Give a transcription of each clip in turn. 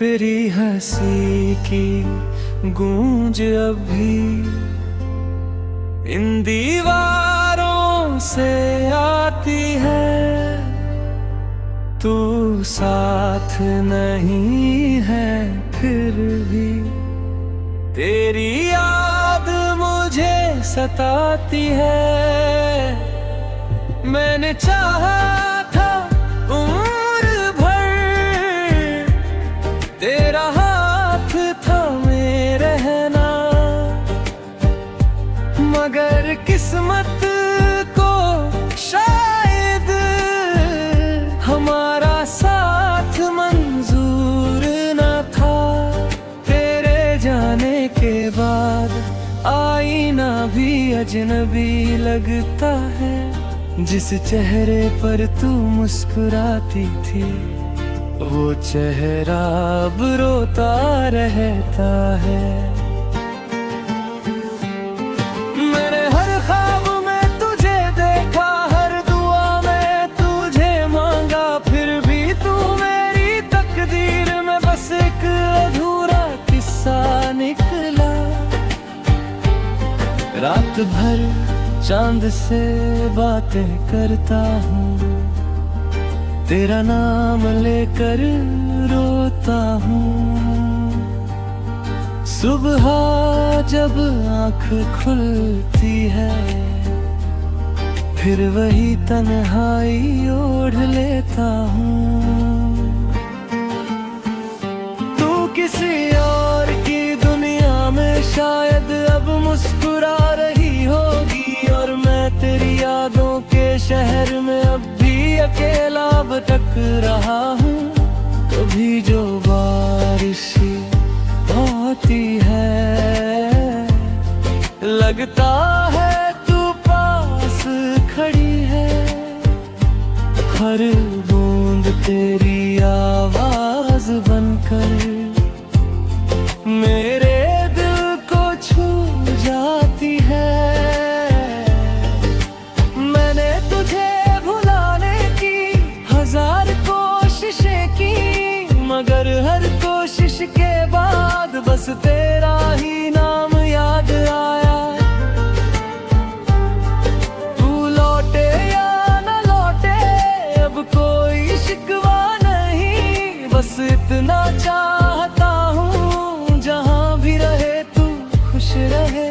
तेरी हंसी की गूंज अब भी इन दीवारों से आती है। तू साथ नहीं है फिर भी तेरी याद मुझे सताती है। मैंने चाहा था उम्र भर तेरा हाथ थामे रहना, मगर किस्मत को शायद हमारा साथ मंजूर न था। तेरे जाने के बाद आईना भी अजनबी लगता है। जिस चेहरे पर तू मुस्कुराती थी वो चेहरा अब रोता रहता है। मैंने हर ख्वाब में तुझे देखा, हर दुआ में तुझे मांगा, फिर भी तू मेरी तकदीर में बस एक अधूरा किस्सा निकला। रात भर चांद से बातें करता हूँ, तेरा नाम लेकर रोता हूँ। सुबह जब आँख खुलती है फिर वही तन्हाई ओढ़ लेता हूँ। तू किसी और की दुनिया में शायद अब मुस्कुरा रही होगी, और मैं तेरी यादों के शहर में अब भी अकेला भटक रहा हूँ। कभी जो बारिश होती है लगता है तू पास खड़ी है। हर बूंद तेरी आवाज बनकर मेरे दिल को छू जाती है। मैंने तुझे भुलाने की हजार कोशिशें की, मगर हर कोशिश के बाद बस तेरा ही नाम याद आया। तू लौटे या न लौटे अब कोई शिकवा नहीं, बस इतना चाहता हूँ जहाँ भी रहे तू खुश रहे।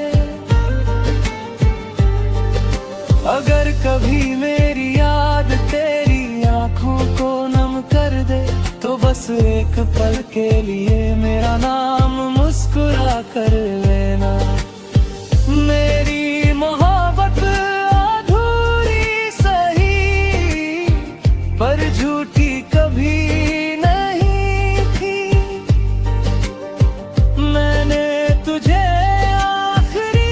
अगर कभी मेरी याद तेरी आंखों को नम कर दे तो बस एक पल के लिए मेरा नाम मुस्कुरा कर लेना। मेरी मोहब्बत अधूरी सही पर झूठी कभी नहीं थी। मैंने तुझे आखिरी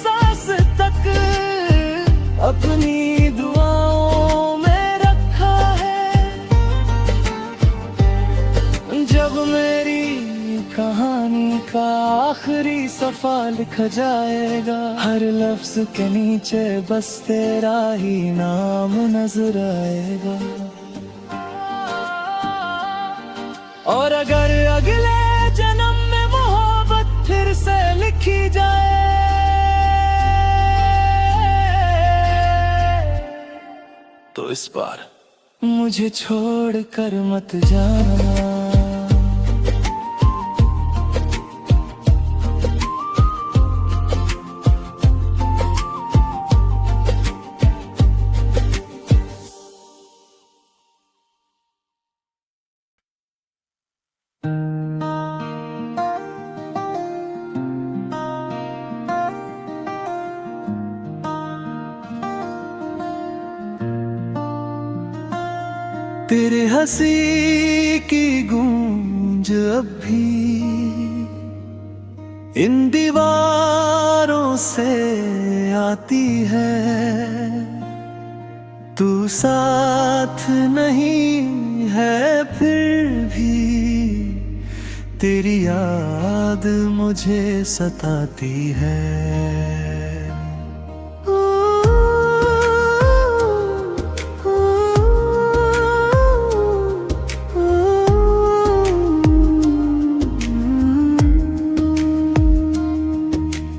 सांस तक अपनी दुआओं में रखा है। जब मेरी कहानी का आखिरी सफा लिखा जाएगा, हर लफ्ज के नीचे बस तेरा ही नाम नजर आएगा। और अगर अगले जन्म में मोहब्बत फिर से लिखी जाए तो इस बार मुझे छोड़ कर मत जाना। तेरे हंसी की गूंज अब भी इन दीवारों से आती है। तू साथ नहीं है फिर भी तेरी याद मुझे सताती है।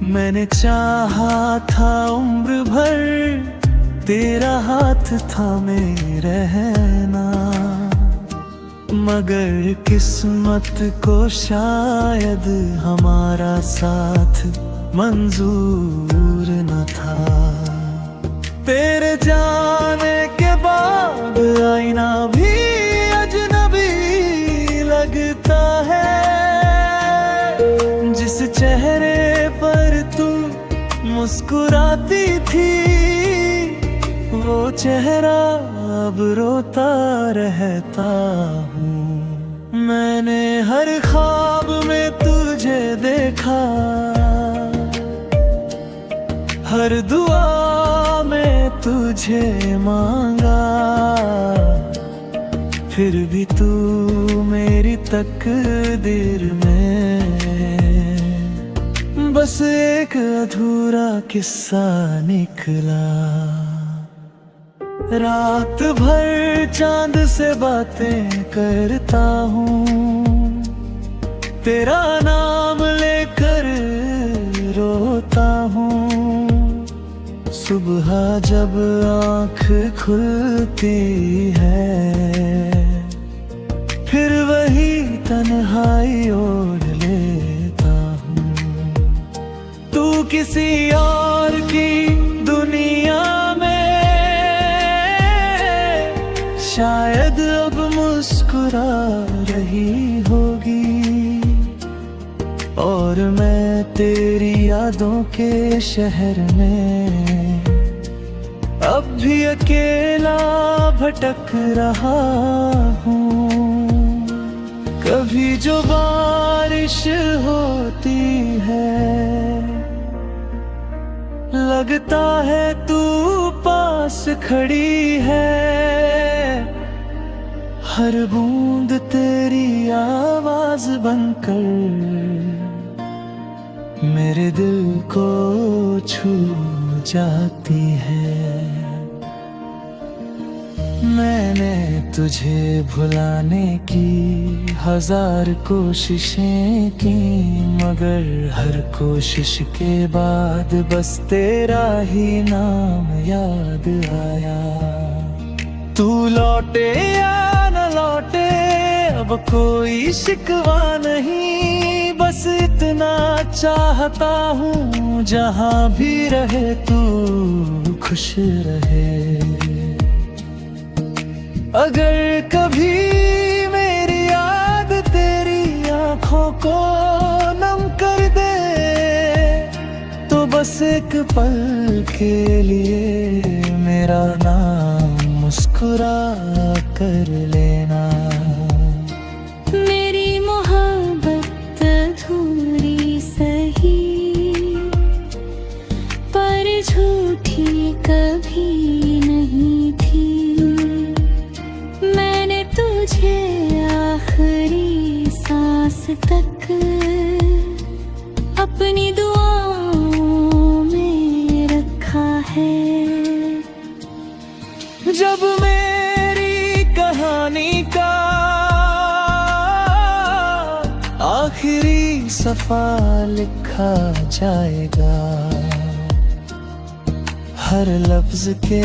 मैंने चाहा था उम्र भर तेरा हाथ थामे रहना, मगर किस्मत को शायद हमारा साथ मंजूर न था। तेरे जाने के बाद आईना भी अजनबी लगता है। जिस चेहरे पर तू मुस्कुराती थी, वो चेहरा अब रोता रहता हूँ। मैंने हर ख्वाब में तुझे देखा, हर दुआ में तुझे मांगा, फिर भी तू मेरी तकदीर में बस एक अधूरा किस्सा निकला। रात भर चांद से बातें करता हूँ, तेरा नाम लेकर रोता हूँ। सुबह जब आँख खुलती है, फिर वही तन्हाई ओढ़ लेता हूँ। तू किसी और की दुनिया में शायद अब मुस्कुरा रही होगी, और मैं तेरी यादों के शहर में अब भी अकेला भटक रहा हूँ। कभी जो बारिश होती है, लगता है तू पास खड़ी है। हर बूंद तेरी आवाज बनकर मेरे दिल को छू जाती है। मैंने तुझे भुलाने की हजार कोशिशें की, मगर हर कोशिश के बाद बस तेरा ही नाम याद आया। तू लौटे या न लौटे अब कोई शिकवा नहीं, बस इतना चाहता हूँ जहाँ भी रहे तू खुश रहे। अगर कभी मेरी याद तेरी आँखों को नम कर दे, तो बस एक पल के लिए मेरा नाम मुस्कुरा कर लेना। मेरी मोहब्बत अधूरी सही, पर झूठी कभी नहीं थी। मैंने तुझे आखिरी सांस तक अपनी दुआओं में रखा है। जब मेरी कहानी का आखिरी सफा लिखा जाएगा, हर लफ्ज के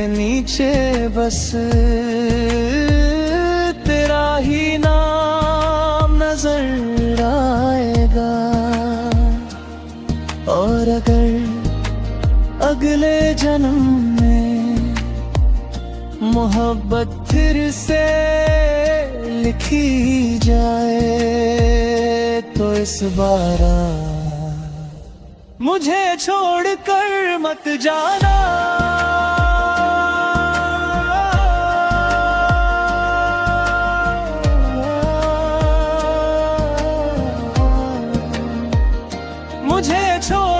नीचे बस तेरा ही नाम नजर आएगा। और अगर अगले जन्म में मोहब्बत फिर से लिखी जाए, तो इस बार मुझे छोड़कर मत जाना। मुझे छोड़